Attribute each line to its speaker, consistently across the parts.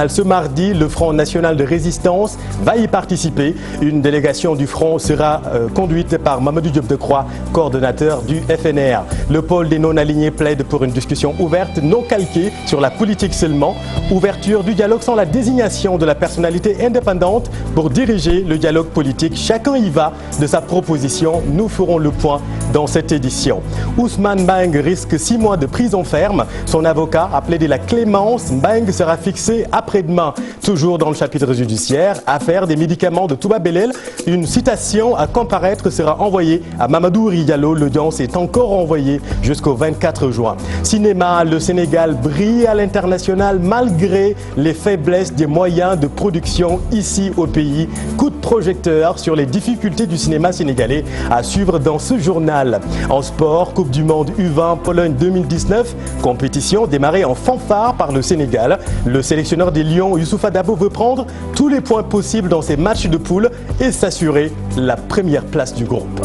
Speaker 1: Ce mardi, le Front National de Résistance va y participer. Une délégation du Front sera conduite par Mamadou Diop Decroix, coordonnateur du FNR. Le pôle des non-alignés plaide pour une discussion ouverte, non calquée sur la politique seulement. Ouverture du dialogue sans la désignation de la personnalité indépendante pour diriger le dialogue politique. Chacun y va de sa proposition. Nous ferons le point dans cette édition. Ousmane Mbeng risque 6 mois de prison ferme. Son avocat a plaidé la clémence. Mbeng sera fixé après-demain. Toujours dans le chapitre judiciaire, affaire des médicaments de Touba Belel. Une citation à comparaître sera envoyée à Mamadou Diallo. L'audience est encore envoyée jusqu'au 24 juin. Cinéma, le Sénégal brille à l'international malgré les faiblesses des moyens de production ici au pays. Coup de projecteur sur les difficultés du cinéma sénégalais à suivre dans ce journal. En sport, Coupe du Monde U20 Pologne 2019, compétition démarrée en fanfare par le Sénégal. Le sélectionneur des Lions, Youssoupha Dabo, veut prendre tous les points possibles dans ses matchs de poule et s'assurer la première place du groupe.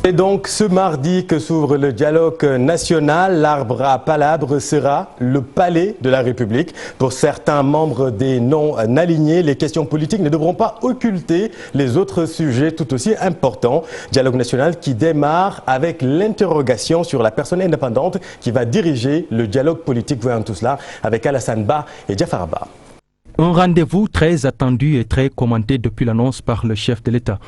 Speaker 1: Et donc ce mardi que s'ouvre le dialogue national, l'arbre à palabres sera le palais de la République. Pour certains membres des non-alignés, les questions politiques ne devront pas occulter les autres sujets tout aussi importants. Dialogue national qui démarre avec l'interrogation sur la personne indépendante qui va diriger le dialogue politique. Voyons tout cela avec Alassane Ba et Diafar Ba.
Speaker 2: Un rendez-vous très attendu et très commenté depuis l'annonce par le chef de l'État.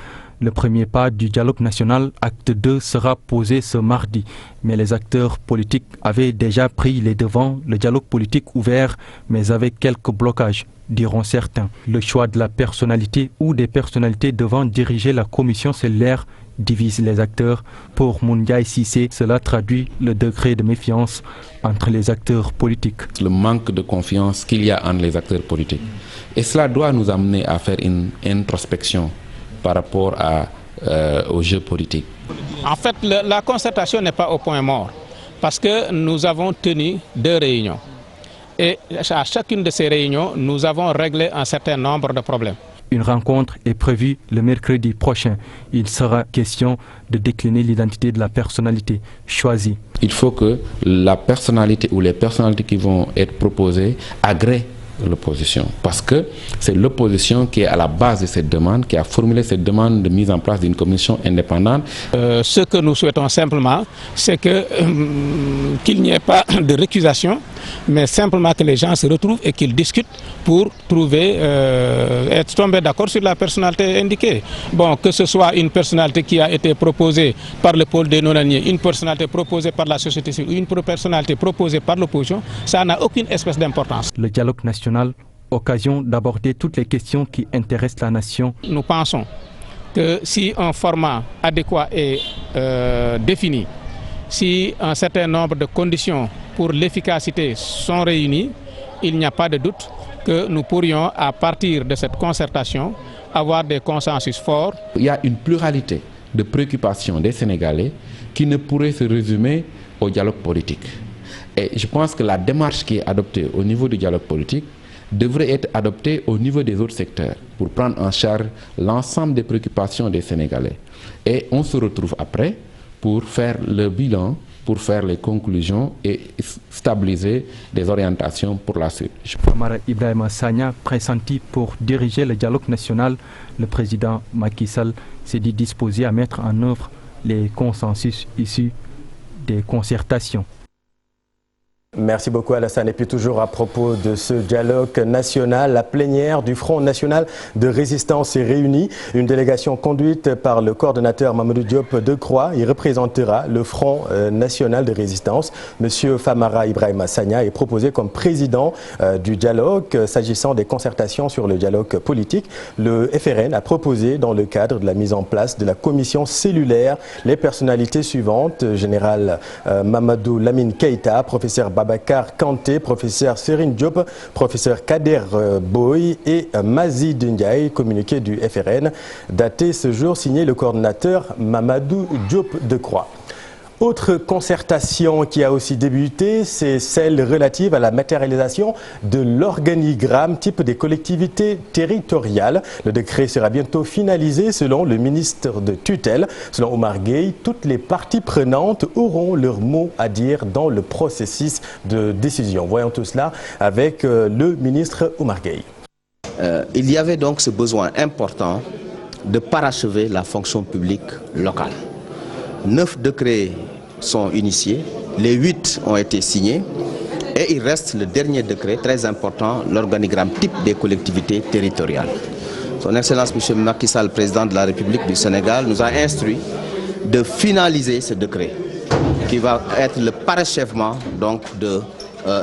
Speaker 2: Le premier pas du dialogue national, acte 2, sera posé ce mardi. Mais les acteurs politiques avaient déjà pris les devants. Le dialogue politique ouvert, mais avec quelques blocages, diront certains. Le choix de la personnalité ou des personnalités devant diriger la commission cellulaire divise les acteurs. Pour Moundiaï Sissé, cela traduit le degré de méfiance entre les acteurs politiques.
Speaker 3: Le manque de confiance qu'il y a entre les acteurs politiques. Et cela doit nous amener à faire une introspection par rapport au jeu politique.
Speaker 4: En fait, la concertation n'est pas au point mort parce que nous avons tenu 2 réunions. Et à chacune de ces réunions, nous avons réglé un certain nombre de problèmes.
Speaker 2: Une rencontre est prévue le mercredi prochain. Il sera question de décliner l'identité de la personnalité choisie.
Speaker 3: Il faut que la personnalité ou les personnalités qui vont être proposées agréent l'opposition. Parce que c'est l'opposition qui est à la base de cette demande, qui a formulé cette demande de mise en place d'une commission indépendante.
Speaker 4: Ce que nous souhaitons simplement, c'est qu'il n'y ait pas de récusation, mais simplement que les gens se retrouvent et qu'ils discutent pour trouver, être tombés d'accord sur la personnalité indiquée. Bon, que ce soit une personnalité qui a été proposée par le pôle des non-alignés, une personnalité proposée par la société civile, une personnalité proposée par l'opposition, ça n'a aucune espèce d'importance.
Speaker 2: Le dialogue national, occasion d'aborder toutes les questions qui intéressent la nation.
Speaker 4: Nous pensons que si un format adéquat est défini, si un certain nombre de conditions pour l'efficacité sont réunies, il n'y a pas de doute que nous pourrions, à partir de cette concertation, avoir des consensus forts.
Speaker 3: Il y a une pluralité de préoccupations des Sénégalais qui ne pourrait se résumer au dialogue politique. Et je pense que la démarche qui est adoptée au niveau du dialogue politique devrait être adoptée au niveau des autres secteurs pour prendre en charge l'ensemble des préoccupations des Sénégalais. Et on se retrouve après pour faire le bilan, pour faire les conclusions et stabiliser des orientations pour la suite.
Speaker 2: Famara Ibrahima Sagna, pressenti pour diriger le dialogue national, le président Macky Sall s'est dit disposé à mettre en œuvre les consensus issus des concertations.
Speaker 1: Merci beaucoup Alassane. Et puis toujours à propos de ce dialogue national, la plénière du Front National de Résistance est réunie. Une délégation conduite par le coordonnateur Mamadou Diop Decroix. Il représentera le Front National de Résistance. Monsieur Famara Ibrahima Sagna est proposé comme président du dialogue. S'agissant des concertations sur le dialogue politique, le FRN a proposé dans le cadre de la mise en place de la commission cellulaire les personnalités suivantes. Général Mamadou Lamine Keïta, professeur Babacar Kanté, professeur Serine Diop, professeur Kader Boy et Mazi Ndiaye, communiqué du FRN, daté ce jour, signé le coordonnateur Mamadou Diop Decroix. Autre concertation qui a aussi débuté, c'est celle relative à la matérialisation de l'organigramme type des collectivités territoriales. Le décret sera bientôt finalisé selon le ministre de tutelle. Selon Omar Gueye, toutes les parties prenantes auront leur mot à dire dans le processus de décision. Voyons tout cela avec le ministre Omar Gueye.
Speaker 5: Il y avait donc ce besoin important de parachever la fonction publique locale. 9 décrets sont initiés, les 8 ont été signés et il reste le dernier décret très important, l'organigramme type des collectivités territoriales. Son Excellence M. Macky Sall, président de la République du Sénégal, nous a instruit de finaliser ce décret qui va être le parachèvement donc de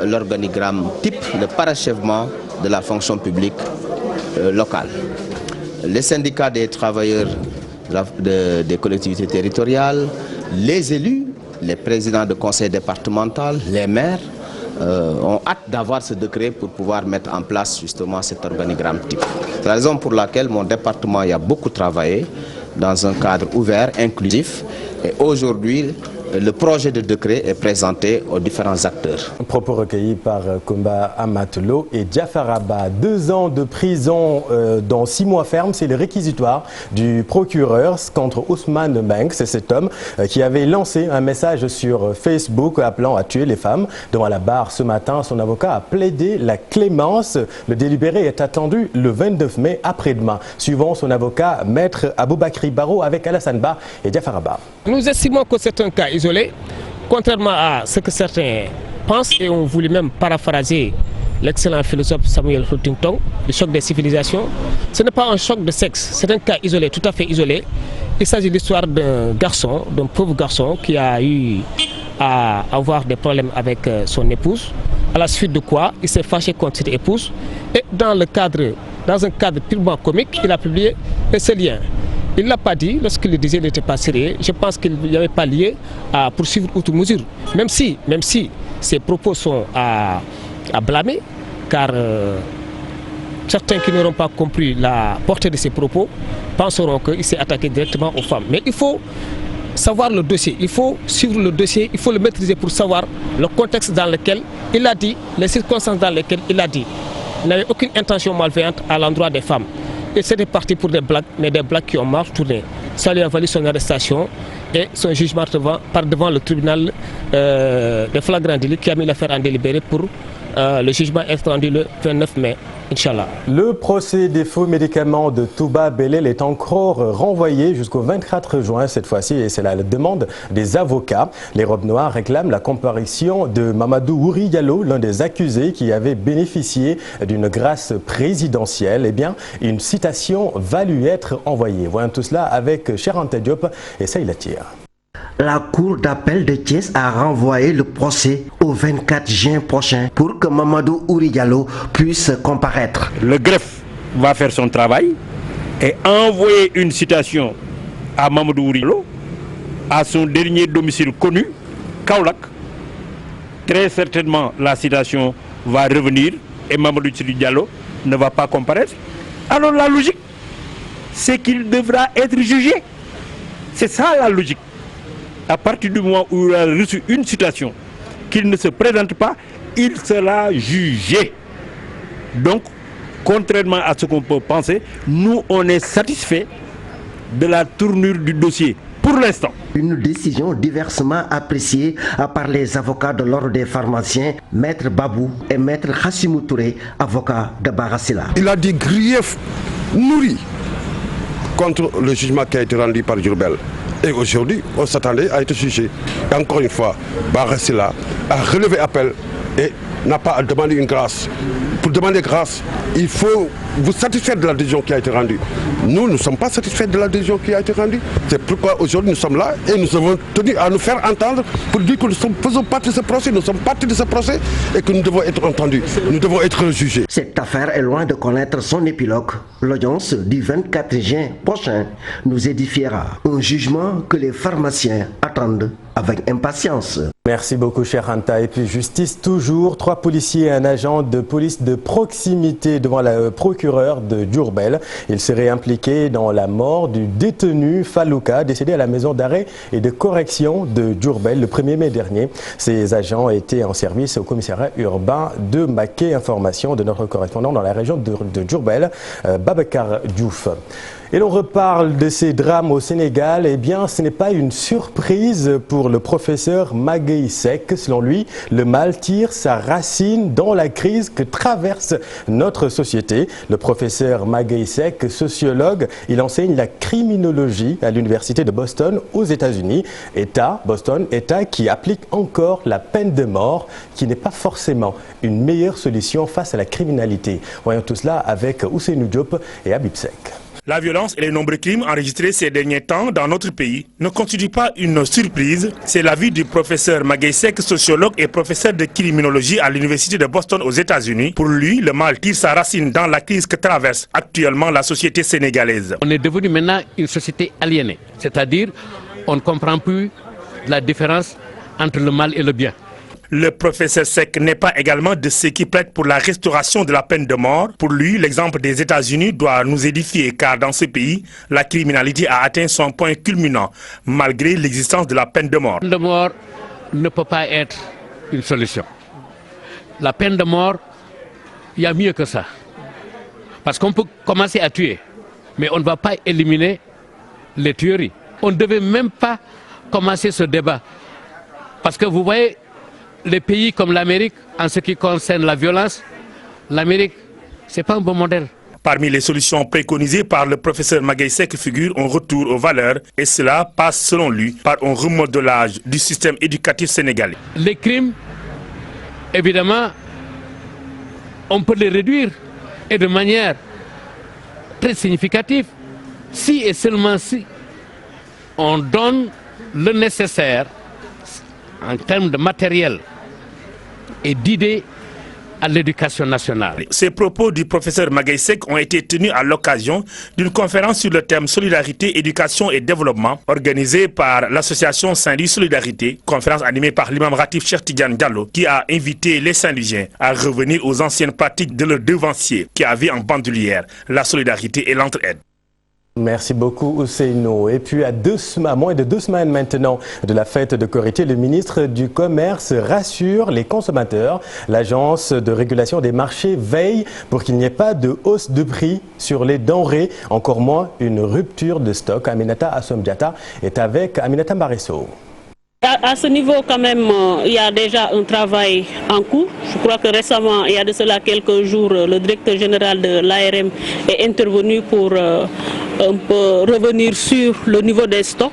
Speaker 5: l'organigramme type, le parachèvement de la fonction publique locale. Les syndicats des travailleurs des collectivités territoriales, les élus, les présidents de conseils départementaux, les maires ont hâte d'avoir ce décret pour pouvoir mettre en place justement cet organigramme type. C'est la raison pour laquelle mon département y a beaucoup travaillé dans un cadre ouvert, inclusif, et aujourd'hui le projet de décret est présenté aux différents acteurs.
Speaker 1: Propos recueillis par Komba Amatelo et Diafaraba. 2 ans de prison dans 6 mois ferme, c'est le réquisitoire du procureur contre Ousmane Banks. C'est cet homme qui avait lancé un message sur Facebook appelant à tuer les femmes. Devant la barre ce matin, son avocat a plaidé la clémence. Le délibéré est attendu le 29 mai après-demain. Suivant son avocat, Maître Aboubakri Baro avec Alassane Ba et Diafaraba.
Speaker 4: Nous estimons que c'est un cas isolé, contrairement à ce que certains pensent, et on voulait même paraphraser l'excellent philosophe Samuel Huntington, le choc des civilisations. Ce n'est pas un choc de sexe, c'est un cas isolé, tout à fait isolé. Il s'agit de l'histoire d'un garçon, d'un pauvre garçon qui a eu à avoir des problèmes avec son épouse, à la suite de quoi il s'est fâché contre cette épouse, et dans un cadre purement comique, il a publié ce lien. Il ne l'a pas dit, lorsqu'il le disait, il n'était pas sérieux. Je pense qu'il n'y avait pas lié à poursuivre outre mesure. Même si ses propos sont à blâmer, car certains qui n'auront pas compris la portée de ses propos penseront qu'il s'est attaqué directement aux femmes. Mais il faut savoir le dossier, il faut suivre le dossier, il faut le maîtriser pour savoir le contexte dans lequel il a dit, les circonstances dans lesquelles il a dit. Il n'avait aucune intention malveillante à l'endroit des femmes. Et c'était parti pour des blagues, mais des blagues qui ont mal tourné. Ça lui a valu son arrestation et son jugement devant le tribunal de flagrant délit qui a mis l'affaire en délibéré pour le jugement être rendu le 29 mai, Inch'Allah.
Speaker 1: Le procès des faux médicaments de Touba Belel est encore renvoyé jusqu'au 24 juin cette fois-ci et c'est la demande des avocats. Les robes noires réclament la comparution de Mamadou Ouri Diallo, l'un des accusés qui avait bénéficié d'une grâce présidentielle. Eh bien, une citation va lui être envoyée. Voyons tout cela avec Cherante Diop et Saïla Tire.
Speaker 6: La Cour d'appel de Thiès a renvoyé le procès au 24 juin prochain pour que Mamadou Ouri Diallo puisse comparaître.
Speaker 7: Le greffe va faire son travail et envoyer une citation à Mamadou Ouri Diallo, à son dernier domicile connu, Kaolack. Très certainement, la citation va revenir et Mamadou Ouri Diallo ne va pas comparaître. Alors la logique, c'est qu'il devra être jugé. C'est ça la logique. À partir du moment où il a reçu une citation, qu'il ne se présente pas, il sera jugé. Donc, contrairement à ce qu'on peut penser, nous, on est satisfait de la tournure du dossier, pour l'instant.
Speaker 6: Une décision diversement appréciée par les avocats de l'ordre des pharmaciens, Maître Babou et Maître Hassimou Touré, avocat de Barasila.
Speaker 8: Il a des griefs nourris contre le jugement qui a été rendu par Diourbel. Et aujourd'hui, on s'attendait à être jugé. Et encore une fois, Barasila a relevé appel et n'a pas à demander une grâce. Pour demander grâce, il faut vous satisfaire de la décision qui a été rendue. Nous ne sommes pas satisfaits de la décision qui a été rendue. C'est pourquoi aujourd'hui nous sommes là et nous avons tenu à nous faire entendre pour dire que nous faisons partie de ce procès, nous sommes partie de ce procès et que nous devons être entendus, nous devons être jugés.
Speaker 6: Cette affaire est loin de connaître son épilogue. L'audience du 24 juin prochain nous édifiera un jugement que les pharmaciens attendent avec impatience.
Speaker 1: Merci beaucoup, cher Anta. Et puis justice toujours, 3 policiers et un agent de police de proximité devant le procureur de Diourbel. Ils seraient impliqués dans la mort du détenu Falouka, décédé à la maison d'arrêt et de correction de Diourbel le 1er mai dernier. Ces agents étaient en service au commissariat urbain de Maquet. Information de notre correspondant dans la région de Diourbel, Babacar Diouf. Et l'on reparle de ces drames au Sénégal. Eh bien, ce n'est pas une surprise pour le professeur Magueye Seck. Selon lui, le mal tire sa racine dans la crise que traverse notre société. Le professeur Magueye Seck, sociologue, il enseigne la criminologie à l'université de Boston aux États-Unis. Boston, État qui applique encore la peine de mort, qui n'est pas forcément une meilleure solution face à la criminalité. Voyons tout cela avec Ousseynou Diop et Habib Seck.
Speaker 9: La violence et les nombreux crimes enregistrés ces derniers temps dans notre pays ne constituent pas une surprise. C'est l'avis du professeur Magueye Seck, sociologue et professeur de criminologie à l'université de Boston aux États-Unis. Pour lui, le mal tire sa racine dans la crise que traverse actuellement la société sénégalaise.
Speaker 10: On est devenu maintenant une société aliénée, c'est-à-dire on ne comprend plus la différence entre le mal et le bien.
Speaker 9: Le professeur Seck n'est pas également de ceux qui plaident pour la restauration de la peine de mort. Pour lui, l'exemple des États-Unis doit nous édifier car dans ce pays, la criminalité a atteint son point culminant malgré l'existence de la peine de mort.
Speaker 10: La peine de mort ne peut pas être une solution. La peine de mort, il y a mieux que ça. Parce qu'on peut commencer à tuer, mais on ne va pas éliminer les tueries. On ne devait même pas commencer ce débat. Parce que vous voyez, les pays comme l'Amérique, en ce qui concerne la violence, l'Amérique, ce n'est pas un bon modèle.
Speaker 9: Parmi les solutions préconisées par le professeur Magueye Seck figure un retour aux valeurs et cela passe selon lui par un remodelage du système éducatif sénégalais.
Speaker 10: Les crimes, évidemment, on peut les réduire et de manière très significative si et seulement si on donne le nécessaire en termes de matériel et d'idées à l'éducation nationale.
Speaker 9: Ces propos du professeur Magueye Seck ont été tenus à l'occasion d'une conférence sur le thème Solidarité, Éducation et Développement organisée par l'association Saint-Louis Solidarité, conférence animée par l'imam Ratif Cheikh Tidiane Diallo qui a invité les Saint-Louisiens à revenir aux anciennes pratiques de leurs devanciers qui avaient en bandoulière la solidarité et l'entraide.
Speaker 1: Merci beaucoup Ousseynou. Et puis à moins de 2 semaines maintenant de la fête de Korité, le ministre du Commerce rassure les consommateurs. L'agence de régulation des marchés veille pour qu'il n'y ait pas de hausse de prix sur les denrées, encore moins une rupture de stock. Aminata Assomdiata est avec Aminata Maresso.
Speaker 11: À ce niveau, quand même, il y a déjà un travail en cours. Je crois que récemment, il y a de cela quelques jours, le directeur général de l'ARM est intervenu pour un peu revenir sur le niveau des stocks.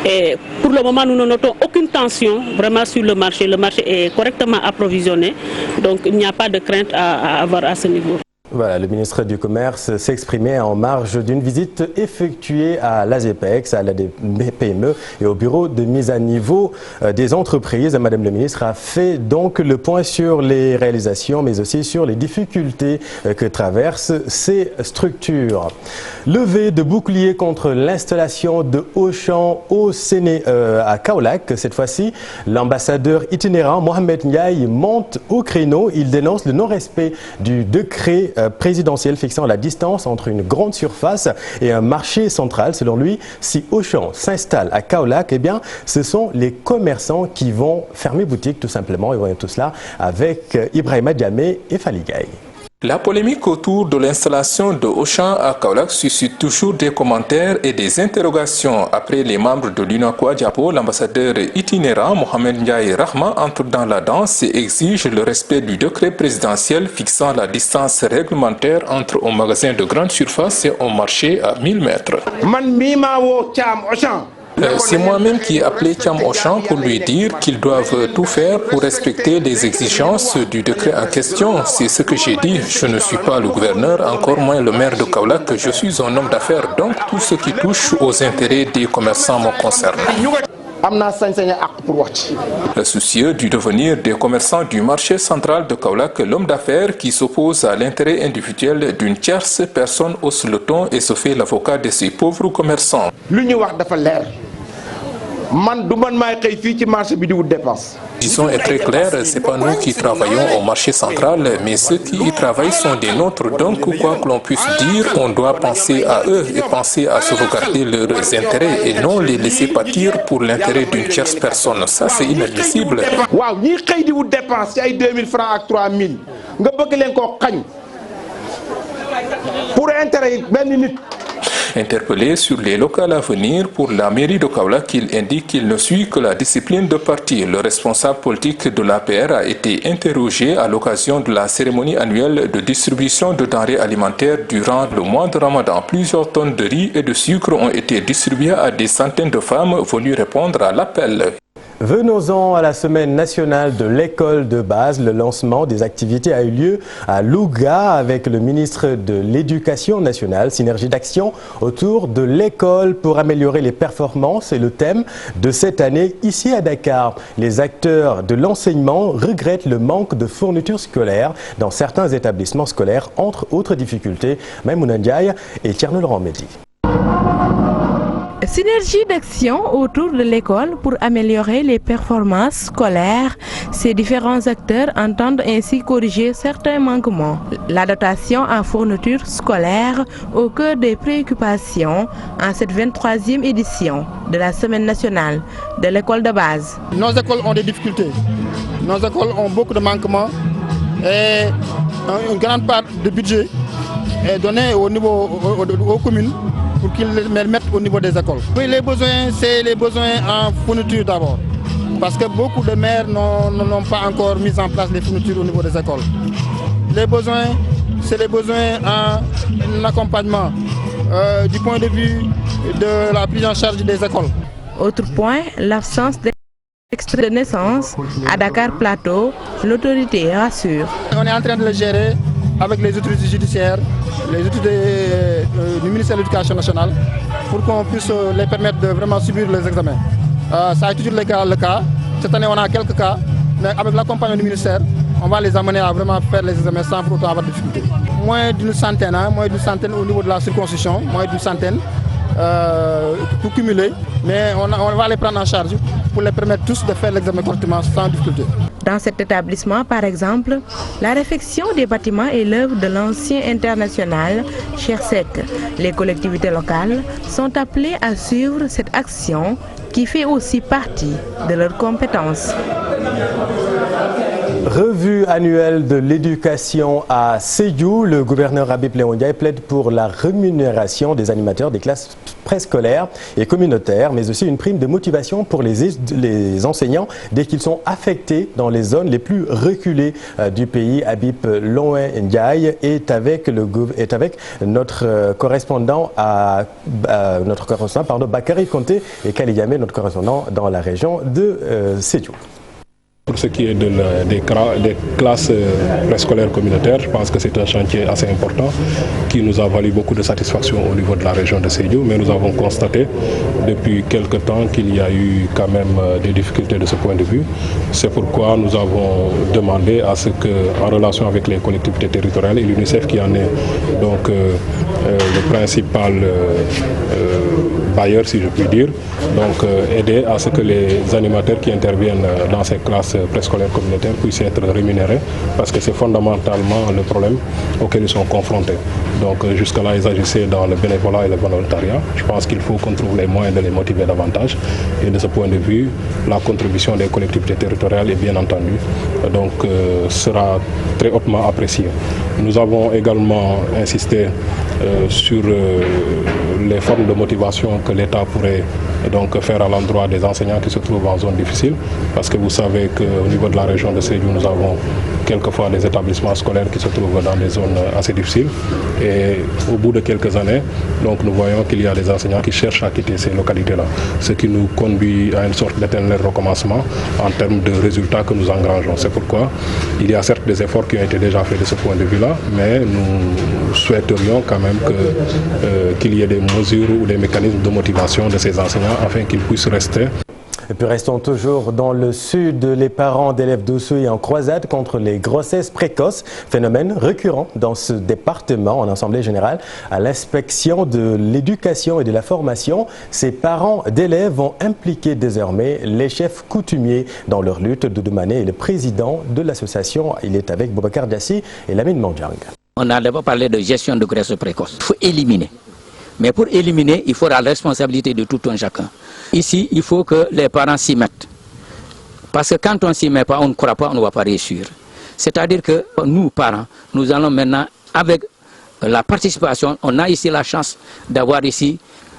Speaker 11: Et pour le moment, nous ne notons aucune tension vraiment sur le marché. Le marché est correctement approvisionné, donc il n'y a pas de crainte à avoir à ce niveau.
Speaker 1: Voilà, le ministre du Commerce s'exprimait en marge d'une visite effectuée à l'ASEPEX, à la PME et au bureau de mise à niveau des entreprises. Madame le ministre a fait donc le point sur les réalisations, mais aussi sur les difficultés que traversent ces structures. Levée de bouclier contre l'installation de Auchan au à Kaolack. Cette fois-ci, l'ambassadeur itinérant Mohamed Ndiaye monte au créneau. Il dénonce le non-respect du décret présidentiel fixant la distance entre une grande surface et un marché central. Selon lui, si Auchan s'installe à Kaolack, eh bien, ce sont les commerçants qui vont fermer boutique tout simplement. Et voyons tout cela avec Ibrahima Diamé et Faligay.
Speaker 12: La polémique autour de l'installation de Auchan à Kaolack suscite toujours des commentaires et des interrogations. Après les membres de l'UNACOA Diapo, l'ambassadeur itinérant Mohamed Ndiaye Rahma entre dans la danse et exige le respect du décret présidentiel fixant la distance réglementaire entre un magasin de grande surface et un marché à 1000 mètres. C'est moi-même qui ai appelé Thiam Auchan pour lui dire qu'ils doivent tout faire pour respecter les exigences du décret en question. C'est ce que j'ai dit. Je ne suis pas le gouverneur, encore moins le maire de Kaolack. Je suis un homme d'affaires, donc tout ce qui touche aux intérêts des commerçants me concerne. Soucieux du devenir des commerçants du marché central de Kaolack, l'homme d'affaires qui s'oppose à l'intérêt individuel d'une tierce personne hausse le ton et se fait l'avocat de ces pauvres commerçants. Disons est très clair, c'est pas nous qui travaillons au marché central, mais ceux qui y travaillent sont des nôtres. Donc, quoi que l'on puisse dire, on doit penser à eux et penser à sauvegarder leurs intérêts et non les laisser pâtir pour l'intérêt d'une tierce personne. Ça, c'est inadmissible. Interpellé sur les locales à venir pour la mairie de Kaolack, il indique qu'il ne suit que la discipline de parti. Le responsable politique de l'APR a été interrogé à l'occasion de la cérémonie annuelle de distribution de denrées alimentaires durant le mois de Ramadan. Plusieurs tonnes de riz et de sucre ont été distribuées à des centaines de femmes venues répondre à l'appel.
Speaker 1: Venons-en à la semaine nationale de l'école de base. Le lancement des activités a eu lieu à Louga avec le ministre de l'Éducation nationale. Synergie d'action autour de l'école pour améliorer les performances est le thème de cette année ici à Dakar. Les acteurs de l'enseignement regrettent le manque de fournitures scolaires dans certains établissements scolaires, entre autres difficultés. Maïmouna Ndiaye et Thierno Laurent Mendy.
Speaker 13: Synergie d'action autour de l'école pour améliorer les performances scolaires. Ces différents acteurs entendent ainsi corriger certains manquements. La dotation en fournitures scolaires au cœur des préoccupations en cette 23e édition de la Semaine nationale de l'école de base.
Speaker 14: Nos écoles ont des difficultés. Nos écoles ont beaucoup de manquements et une grande part du budget est donnée aux communes pour qu'ils les mettent au niveau des écoles. Oui, les besoins, c'est les besoins en fourniture d'abord. Parce que beaucoup de maires n'ont pas encore mis en place les fournitures au niveau des écoles. Les besoins, c'est les besoins en accompagnement du point de vue de la prise en charge des écoles.
Speaker 13: Autre point, l'absence d'extrait de naissance à Dakar Plateau, l'autorité rassure.
Speaker 14: On est en train de le gérer avec les autorités judiciaires, les autorités du ministère de l'Éducation nationale, pour qu'on puisse les permettre de vraiment subir les examens. Ça a toujours le cas. Cette année, on a quelques cas, mais avec l'accompagnement du ministère, on va les amener à vraiment faire les examens sans pour autant avoir de difficultés. Moins d'une centaine au niveau de la circonscription, moins d'une centaine, tout cumulé, mais on va les prendre en charge pour les permettre tous de faire l'examen correctement sans difficulté.
Speaker 13: Dans cet établissement, par exemple, la réfection des bâtiments est l'œuvre de l'ancien international Chersek. Les collectivités locales sont appelées à suivre cette action qui fait aussi partie de leurs compétences.
Speaker 1: Revue annuelle de l'éducation à Sédhiou, le gouverneur Habib Léon Ndiaye plaide pour la rémunération des animateurs des classes préscolaires et communautaires, mais aussi une prime de motivation pour les enseignants dès qu'ils sont affectés dans les zones les plus reculées du pays. Habib Léon Ndiaye est avec notre correspondant Bakary Konté et Kali Yamé, notre correspondant dans la région de Sédhiou.
Speaker 15: Pour ce qui est des classes préscolaires communautaires, je pense que c'est un chantier assez important qui nous a valu beaucoup de satisfaction au niveau de la région de Sédhiou, mais nous avons constaté depuis quelque temps qu'il y a eu quand même des difficultés de ce point de vue. C'est pourquoi nous avons demandé à ce que, en relation avec les collectivités territoriales et l'UNICEF qui en est donc le principal bailleur, si je puis dire, donc aider à ce que les animateurs qui interviennent dans ces classes préscolaires communautaires puissent être rémunérés, parce que c'est fondamentalement le problème auquel ils sont confrontés. Donc jusque-là, ils agissaient dans le bénévolat et le volontariat. Je pense qu'il faut qu'on trouve les moyens de les motiver davantage. Et de ce point de vue, la contribution des collectivités territoriales est bien entendue, donc sera très hautement appréciée. Nous avons également insisté sur les formes de motivation que l'État pourrait donc faire à l'endroit des enseignants qui se trouvent en zone difficile, parce que vous savez qu'au niveau de la région de Sédhiou, nous avons quelquefois des établissements scolaires qui se trouvent dans des zones assez difficiles, et au bout de quelques années, donc nous voyons qu'il y a des enseignants qui cherchent à quitter ces localités-là, ce qui nous conduit à une sorte d'éternel recommencement en termes de résultats que nous engrangeons. C'est pourquoi il y a certes des efforts qui ont été déjà faits de ce point de vue-là, mais nous souhaiterions quand même qu'il y ait des mesures ou des mécanismes de motivation de ces enseignants afin qu'ils puissent rester.
Speaker 1: Et puis restons toujours dans le sud. Les parents d'élèves d'Oussouye en croisade contre les grossesses précoces. Phénomène récurrent dans ce département en Assemblée générale. À l'inspection de l'éducation et de la formation, ces parents d'élèves vont impliquer désormais les chefs coutumiers dans leur lutte. Doudou Mané est le président de l'association. Il est avec Boubacar Diassi et Lamine Mandjang.
Speaker 16: On n'a pas parlé de gestion de grossesse précoce. Il faut éliminer. Mais pour éliminer, il faut la responsabilité de tout un chacun. Ici, il faut que les parents s'y mettent. Parce que quand on ne s'y met pas, on ne croit pas, on ne va pas réussir. C'est-à-dire que nous, parents, nous allons maintenant, avec la participation, on a ici la chance d'avoir ici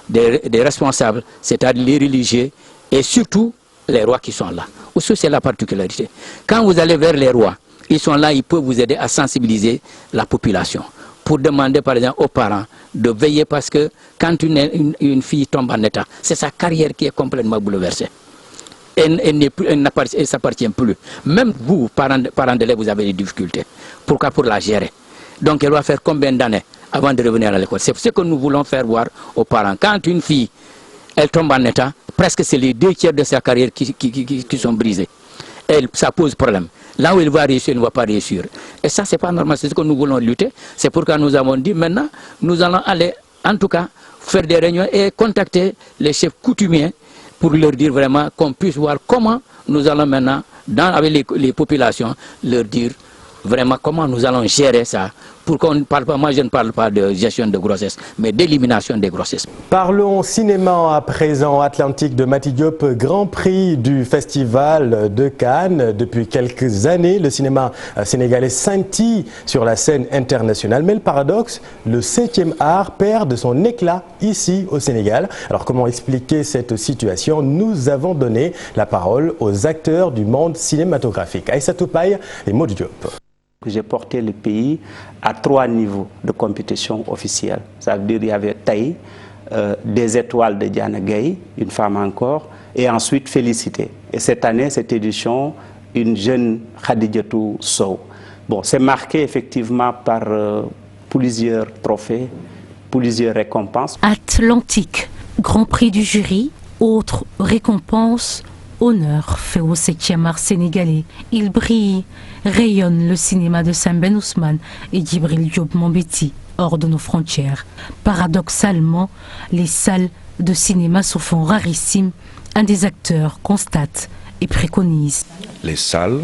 Speaker 16: des responsables, c'est-à-dire les religieux et surtout les rois qui sont là. Aussi, c'est la particularité. Quand vous allez vers les rois, ils sont là, ils peuvent vous aider à sensibiliser la population. Pour demander par exemple aux parents de veiller parce que quand une fille tombe en état, c'est sa carrière qui est complètement bouleversée. Elle ne s'appartient plus. Même vous, parents d'élèves, vous avez des difficultés. Pourquoi? Pour la gérer. Donc elle va faire combien d'années avant de revenir à l'école? C'est ce que nous voulons faire voir aux parents. Quand une fille, elle tombe en état, presque c'est les 2 tiers de sa carrière qui sont brisés. Ça pose problème. Là où il va réussir, il ne va pas réussir. Et ça, ce n'est pas normal. C'est ce que nous voulons lutter. C'est pourquoi nous avons dit maintenant, nous allons aller, en tout cas, faire des réunions et contacter les chefs coutumiers pour leur dire vraiment qu'on puisse voir comment nous allons maintenant, avec les populations, leur dire vraiment comment nous allons gérer ça. Pour qu'on ne parle pas, moi je ne parle pas de gestion de grossesse, mais d'élimination des grossesses.
Speaker 1: Parlons cinéma à présent. Atlantique de Mati Diop, grand prix du Festival de Cannes. Depuis quelques années, le cinéma sénégalais scintille sur la scène internationale. Mais le paradoxe, le 7e art perd de son éclat ici au Sénégal. Alors comment expliquer cette situation? Nous avons donné la parole aux acteurs du monde cinématographique. Aïssatou Paye et Modou Diop.
Speaker 17: J'ai porté le pays à 3 niveaux de compétition officielle. Ça veut dire qu'il y avait Taï, des étoiles de Diana Gay, une femme encore, et ensuite Félicité. Et cette année, cette édition, une jeune Khadijatou Sow. Bon, c'est marqué effectivement par plusieurs trophées, plusieurs récompenses.
Speaker 18: Atlantique, grand prix du jury, autre récompense. Honneur fait au 7e art sénégalais. Il brille, rayonne le cinéma de Sembène Ousmane et Djibril Diop Mambéty, hors de nos frontières. Paradoxalement, les salles de cinéma se font rarissimes. Un des acteurs constate et préconise.
Speaker 19: Les salles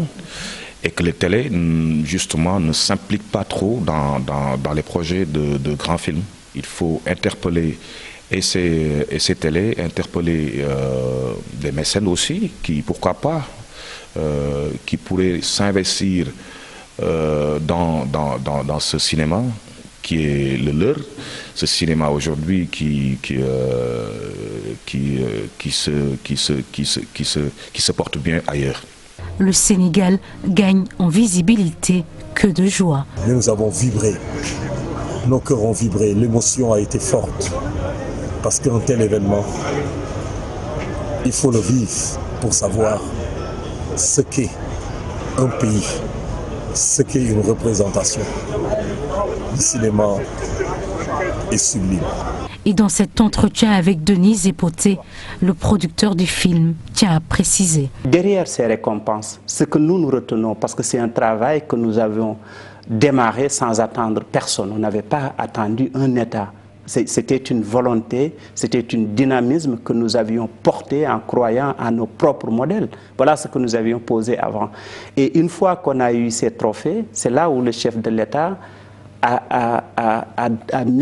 Speaker 19: et que les télés, justement, ne s'impliquent pas trop dans les projets de grands films. Il faut interpeller et ces télés, interpeller des mécènes aussi, qui, pourquoi pas, qui pourraient s'investir dans ce cinéma qui est le leur, ce cinéma aujourd'hui qui se porte bien ailleurs.
Speaker 18: Le Sénégal gagne en visibilité, que de joie.
Speaker 20: Nous avons vibré, nos cœurs ont vibré, l'émotion a été forte. Parce qu'un tel événement, il faut le vivre pour savoir ce qu'est un pays, ce qu'est une représentation. Le cinéma est sublime.
Speaker 18: Et dans cet entretien avec Denise Epoté, le producteur du film tient à préciser.
Speaker 17: Derrière ces récompenses, ce que nous retenons, parce que c'est un travail que nous avions démarré sans attendre personne, on n'avait pas attendu un État. C'était une volonté, c'était un dynamisme que nous avions porté en croyant à nos propres modèles. Voilà ce que nous avions posé avant. Et une fois qu'on a eu ces trophées, c'est là où le chef de l'État a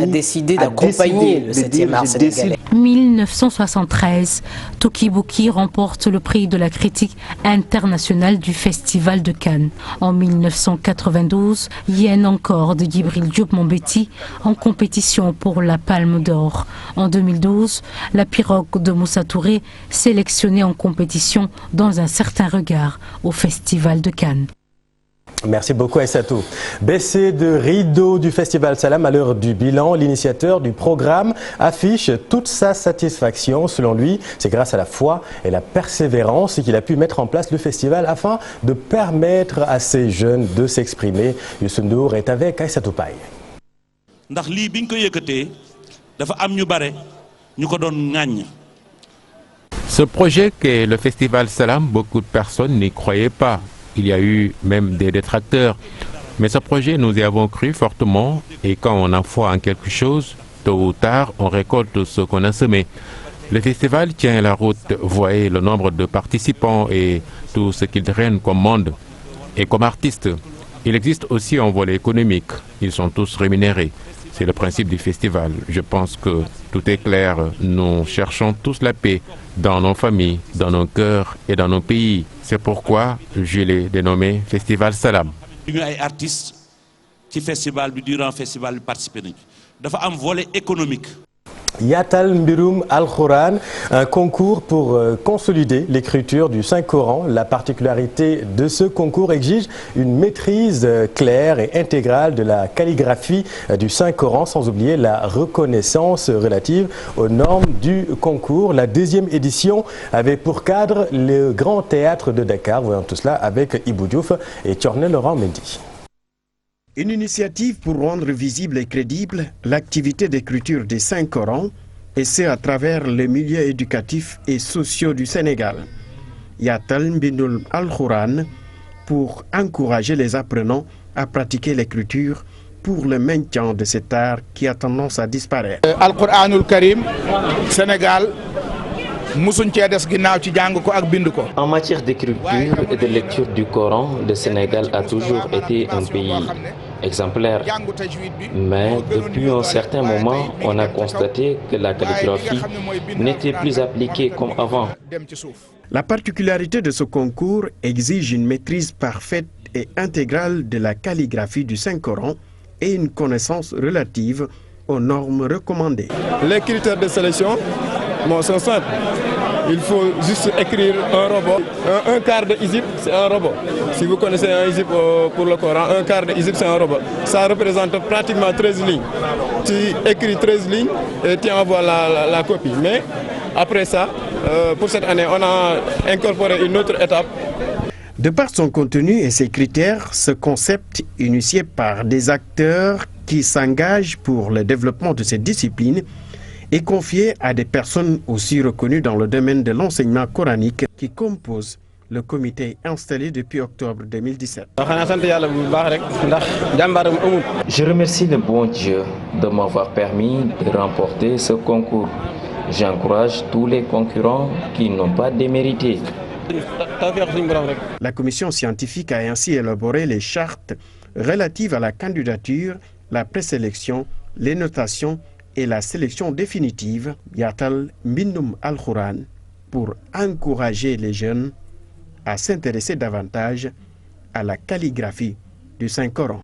Speaker 21: décidé d'accompagner le 7e art sénégalais.
Speaker 18: 1973, Tokibuki remporte le prix de la critique internationale du Festival de Cannes. En 1992, Yen encore de Djibril Diop Mambéty en compétition pour la Palme d'Or. En 2012, La pirogue de Moussa Touré sélectionnée en compétition dans Un certain regard au Festival de Cannes.
Speaker 1: Merci beaucoup Aïssatou. Baissé de rideau du Festival Salam à l'heure du bilan, l'initiateur du programme affiche toute sa satisfaction. Selon lui, c'est grâce à la foi et la persévérance qu'il a pu mettre en place le festival afin de permettre à ces jeunes de s'exprimer. Youssou Ndour est avec Aïssatou Paye.
Speaker 22: ndax lii biñ ko yëkkatee dafa am ñu bare ñu ko doon ŋàññ.
Speaker 2: Ce projet qu'est le Festival Salam, beaucoup de personnes n'y croyaient pas. Il y a eu même des détracteurs. Mais ce projet, nous y avons cru fortement et quand on a foi en quelque chose, tôt ou tard, on récolte ce qu'on a semé. Le festival tient la route, voyez le nombre de participants et tout ce qu'il draine comme monde et comme artistes. Il existe aussi un volet économique, ils sont tous rémunérés. C'est le principe du festival. Je pense que tout est clair. Nous cherchons tous la paix dans nos familles, dans nos cœurs et dans nos pays. C'est pourquoi je l'ai dénommé Festival Salam.
Speaker 22: Nous sommes artistes qui festival durant le festival participer dafa am volet économique.
Speaker 1: Yatal Mbirum Al-Quran, un concours pour consolider l'écriture du Saint-Coran. La particularité de ce concours exige une maîtrise claire et intégrale de la calligraphie du Saint-Coran, sans oublier la reconnaissance relative aux normes du concours. La deuxième édition avait pour cadre le Grand Théâtre de Dakar. Voyons tout cela avec Ibou Diouf et Thierno Laurent Mendy.
Speaker 3: Une initiative pour rendre visible et crédible l'activité d'écriture des Saint-Coran, et ce à travers les milieux éducatifs et sociaux du Sénégal. Yatal Mbindoul Al-Quran pour encourager les apprenants à pratiquer l'écriture pour le maintien de cet art qui a tendance à disparaître.
Speaker 23: Al-Quranul Karim, Sénégal.
Speaker 24: En matière d'écriture et de lecture du Coran, le Sénégal a toujours été un pays exemplaire. Mais depuis un certain moment, on a constaté que la calligraphie n'était plus appliquée comme avant.
Speaker 3: La particularité de ce concours exige une maîtrise parfaite et intégrale de la calligraphie du Saint-Coran et une connaissance relative aux normes recommandées.
Speaker 25: Les critères de sélection sont simples. Il faut juste écrire un robot. Un quart de hizib, c'est un robot. Si vous connaissez un hizib pour le Coran, un quart de hizib, c'est un robot. Ça représente pratiquement 13 lignes. Tu écris 13 lignes et tu envoies la copie. Mais après ça, pour cette année, on a incorporé une autre étape.
Speaker 3: De par son contenu et ses critères, ce concept initié par des acteurs qui s'engagent pour le développement de cette discipline est confié à des personnes aussi reconnues dans le domaine de l'enseignement coranique qui composent le comité installé depuis octobre 2017.
Speaker 24: Je remercie le bon Dieu de m'avoir permis de remporter ce concours. J'encourage tous les concurrents qui n'ont pas démérité.
Speaker 3: La commission scientifique a ainsi élaboré les chartes relatives à la candidature, la présélection, les notations et la sélection définitive, Yatal Mbindoul Al-Quran, pour encourager les jeunes à s'intéresser davantage à la calligraphie du Saint-Coran.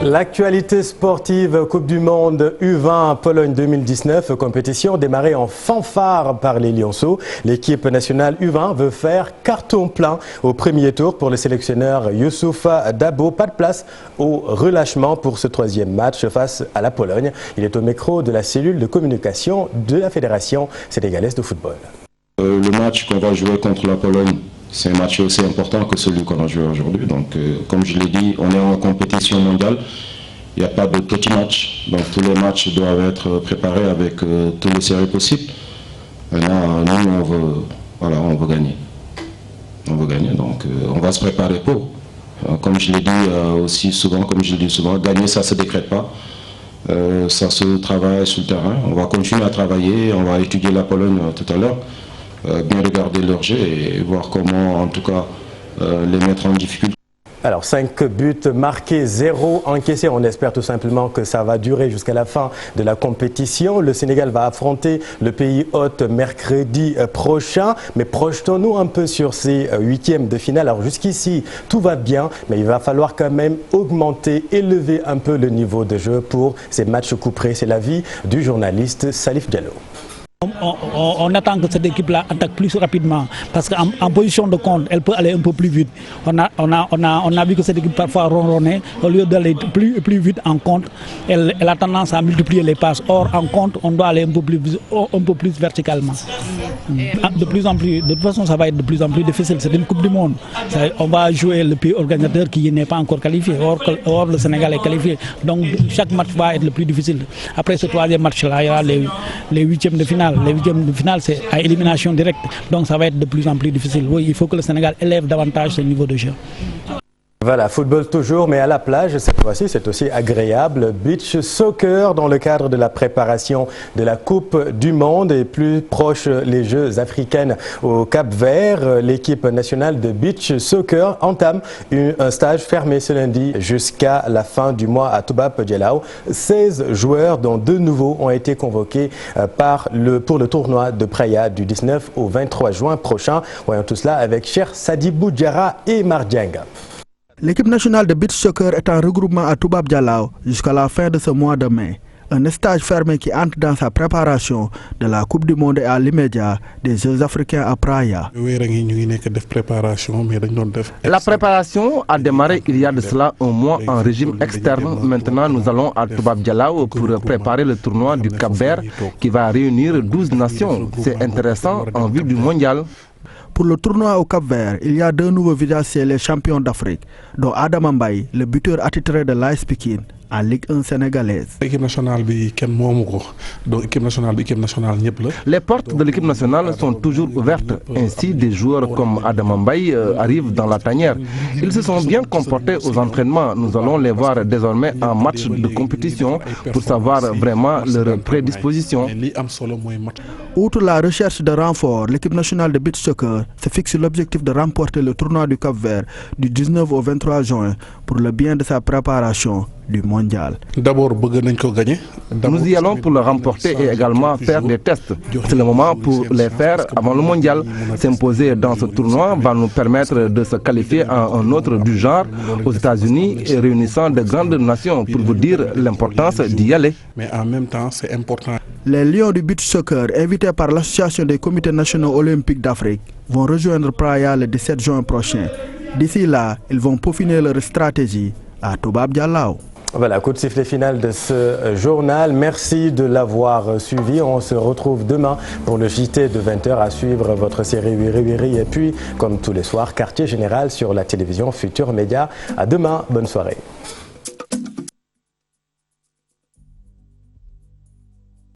Speaker 1: L'actualité sportive Coupe du Monde U20 Pologne 2019, compétition démarrée en fanfare par les Lionceaux. L'équipe nationale U20 veut faire carton plein au premier tour pour le sélectionneur Youssoufa Dabo. Pas de place au relâchement pour ce troisième match face à la Pologne. Il est au micro de la cellule de communication de la Fédération sénégalaise de football.
Speaker 26: Le match qu'on va jouer contre la Pologne, c'est un match aussi important que celui qu'on a joué aujourd'hui. Donc, comme je l'ai dit, on est en compétition mondiale. Il n'y a pas de petits matchs. Donc, tous les matchs doivent être préparés avec tous les séries possibles. Maintenant, nous, on veut gagner. On veut gagner. Donc, on va se préparer pour. Comme je l'ai dit aussi souvent, gagner, ça ne se décrète pas. Ça se travaille sur le terrain. On va continuer à travailler. On va étudier la Pologne tout à l'heure. Bien regarder leur jeu et voir comment, en tout cas, les mettre en difficulté.
Speaker 1: Alors 5 buts marqués, 0 encaissés. On espère tout simplement que ça va durer jusqu'à la fin de la compétition. Le Sénégal va affronter le pays hôte mercredi prochain. Mais projetons-nous un peu sur ces huitièmes de finale. Alors jusqu'ici, tout va bien, mais il va falloir quand même augmenter, élever un peu le niveau de jeu pour ces matchs couperés. C'est l'avis du journaliste Salif Diallo.
Speaker 4: On attend que cette équipe-là attaque plus rapidement parce qu'en position de compte, elle peut aller un peu plus vite. On a vu que cette équipe parfois ronronnait. Au lieu d'aller plus vite en compte, elle a tendance à multiplier les passes. Or, en compte, on doit aller un peu plus verticalement. De plus en plus, de toute façon, ça va être de plus en plus difficile. C'est une Coupe du Monde. On va jouer le pays organisateur qui n'est pas encore qualifié. Or, le Sénégal est qualifié. Donc, chaque match va être le plus difficile. Après ce troisième match-là, il y aura les huitièmes de finale. Les huitièmes de finale, c'est à élimination directe. Donc ça va être de plus en plus difficile. Oui, il faut que le Sénégal élève davantage ce niveau de jeu.
Speaker 1: Voilà, football toujours, mais à la plage, cette fois-ci, c'est aussi agréable. Beach soccer dans le cadre de la préparation de la Coupe du Monde et plus proche les Jeux africains au Cap-Vert. L'équipe nationale de beach soccer entame un stage fermé ce lundi jusqu'à la fin du mois à Toubab-Dialaw. 16 joueurs, dont 2 nouveaux, ont été convoqués pour le tournoi de Praia du 19 au 23 juin prochain. Voyons tout cela avec Cher Sadibou Diarra et Mardianga.
Speaker 5: L'équipe nationale de beach soccer est en regroupement à Toubab-Dialaw jusqu'à la fin de ce mois de mai. Un stage fermé qui entre dans sa préparation de la Coupe du Monde et à l'immédiat des Jeux africains à Praia.
Speaker 6: La préparation a démarré il y a de cela un mois en régime externe. Maintenant, nous allons à Toubab-Dialaw pour préparer le tournoi du Cap-Vert qui va réunir 12 nations. C'est intéressant en vue du mondial.
Speaker 5: Pour le tournoi au Cap-Vert, il y a 2 nouveaux visages chez les champions d'Afrique, dont Adam Mbaye, le buteur attitré de l'AS Pikine en Ligue 1 sénégalaise.
Speaker 6: Les portes de l'équipe nationale sont toujours ouvertes. Ainsi, des joueurs comme Adam Mbaye arrivent dans la tanière. Ils se sont bien comportés aux entraînements. Nous allons les voir désormais en match de compétition pour savoir vraiment leur prédisposition.
Speaker 5: Outre la recherche de renfort, l'équipe nationale de beach soccer se fixe l'objectif de remporter le tournoi du Cap-Vert du 19 au 23 juin pour le bien de sa préparation du mondial.
Speaker 6: Nous y allons pour le remporter et également faire des tests. C'est le moment pour les faire avant le mondial. S'imposer dans ce tournoi va nous permettre de se qualifier à un autre du genre aux États-Unis et réunissant de grandes nations pour vous dire l'importance d'y aller.
Speaker 5: Mais en même temps, c'est important. Les Lions du beach soccer, invités par l'Association des comités nationaux olympiques d'Afrique, vont rejoindre Praia le 17 juin prochain. D'ici là, ils vont peaufiner leur stratégie à Toubab-Dialaw.
Speaker 1: Voilà, coup de sifflet final de ce journal. Merci de l'avoir suivi. On se retrouve demain pour le JT de 20h à suivre votre série Wiri Wiri. Et puis, comme tous les soirs, Quartier Général sur la télévision Futur Média. À demain, bonne soirée.